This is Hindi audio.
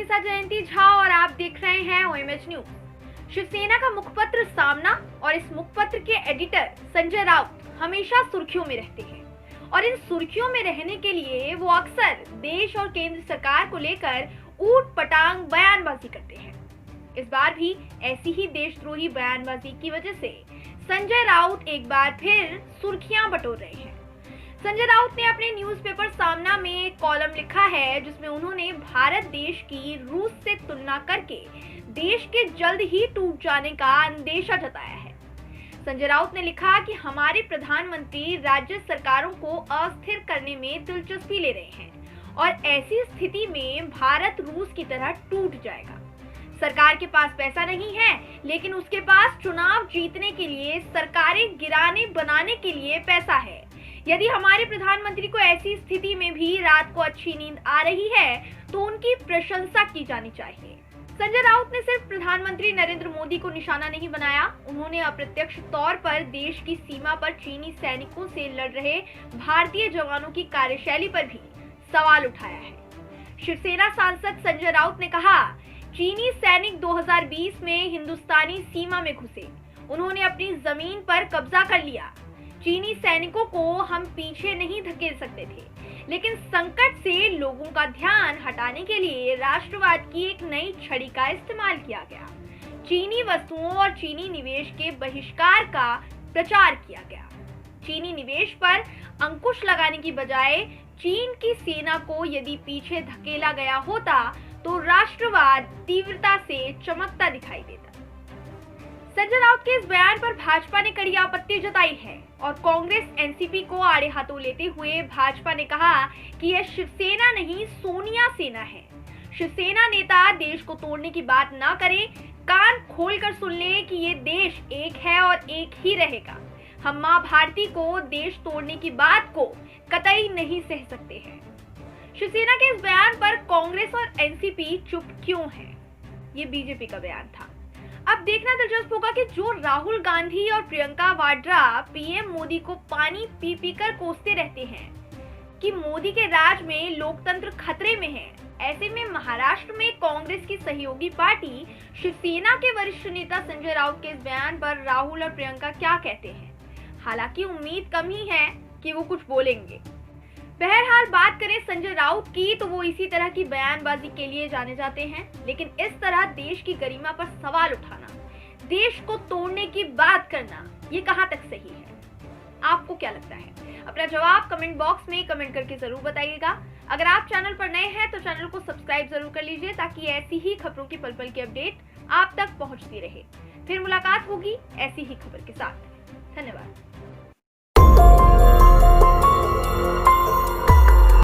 साथ जयंती झा और आप देख रहे हैं OMH न्यूज। शिवसेना का मुखपत्र सामना और इस मुखपत्र के एडिटर संजय राउत हमेशा सुर्खियों में रहते हैं और इन सुर्खियों में रहने के लिए वो अक्सर देश और केंद्र सरकार को लेकर ऊट पटांग बयानबाजी करते हैं। इस बार भी ऐसी ही देशद्रोही बयानबाजी की वजह से संजय राउत एक बार फिर सुर्खियां बटोर रहे हैं। संजय राउत ने अपने न्यूज़पेपर सामना में एक कॉलम लिखा है जिसमें उन्होंने भारत देश की रूस से तुलना करके देश के जल्द ही टूट जाने का अंदेशा जताया है। संजय राउत ने लिखा कि हमारे प्रधानमंत्री राज्य सरकारों को अस्थिर करने में दिलचस्पी ले रहे हैं और ऐसी स्थिति में भारत रूस की तरह टूट जाएगा। सरकार के पास पैसा नहीं है, लेकिन उसके पास चुनाव जीतने के लिए सरकारें गिराने बनाने के लिए पैसा है। यदि हमारे प्रधानमंत्री को ऐसी स्थिति में भी रात को अच्छी नींद आ रही है तो उनकी प्रशंसा की जानी चाहिए। संजय राउत ने सिर्फ प्रधानमंत्री नरेंद्र मोदी को निशाना नहीं बनाया, उन्होंने अप्रत्यक्ष तौर पर देश की सीमा पर चीनी सैनिकों से लड़ रहे भारतीय जवानों की कार्यशैली पर भी सवाल उठाया है। शिवसेना सांसद संजय राउत ने कहा, चीनी सैनिक 2020 में हिंदुस्तानी सीमा में घुसे, उन्होंने अपनी जमीन पर कब्जा कर लिया। चीनी सैनिकों को हम पीछे नहीं धकेल सकते थे, लेकिन संकट से लोगों का ध्यान हटाने के लिए राष्ट्रवाद की एक नई छड़ी का इस्तेमाल किया गया। चीनी वस्तुओं और चीनी निवेश के बहिष्कार का प्रचार किया गया। चीनी निवेश पर अंकुश लगाने की बजाय चीन की सेना को यदि पीछे धकेला गया होता तो राष्ट्रवाद तीव्रता से चमकता दिखाई देता। संजय राउत के इस बयान पर भाजपा ने कड़ी आपत्ति जताई है और कांग्रेस एनसीपी को आड़े हाथों लेते हुए भाजपा ने कहा कि यह शिवसेना नहीं सोनिया सेना है। शिवसेना नेता देश को तोड़ने की बात ना करें, कान खोलकर सुन ले कि ये देश एक है और एक ही रहेगा। हम मां भारती को देश तोड़ने की बात को कतई नहीं सह सकते हैं। शिवसेना के इस बयान पर कांग्रेस और एनसीपी चुप क्यों है? ये बीजेपी का बयान था। अब देखना दिलचस्प होगा कि जो राहुल गांधी और प्रियंका वाड्रा पीएम मोदी को पानी पी पी कर कोसते रहते हैं कि मोदी के राज में लोकतंत्र खतरे में है, ऐसे में महाराष्ट्र में कांग्रेस की सहयोगी पार्टी शिवसेना के वरिष्ठ नेता संजय राउत के इस बयान पर राहुल और प्रियंका क्या कहते हैं। हालांकि उम्मीद कम ही है कि वो कुछ बोलेंगे। बहरहाल बात करें संजय राउत की तो वो इसी तरह की बयानबाजी के लिए जाने जाते हैं, लेकिन इस तरह देश की गरिमा पर सवाल उठाना, देश को तोड़ने की बात करना, ये कहां तक सही है? आपको क्या लगता है? अपना जवाब कमेंट बॉक्स में कमेंट करके जरूर बताइएगा। अगर आप चैनल पर नए हैं तो चैनल को सब्सक्राइब जरूर कर लीजिए ताकि ऐसी ही खबरों की पल पल की अपडेट आप तक पहुंचती रहे। फिर मुलाकात होगी ऐसी ही खबर के साथ। धन्यवाद।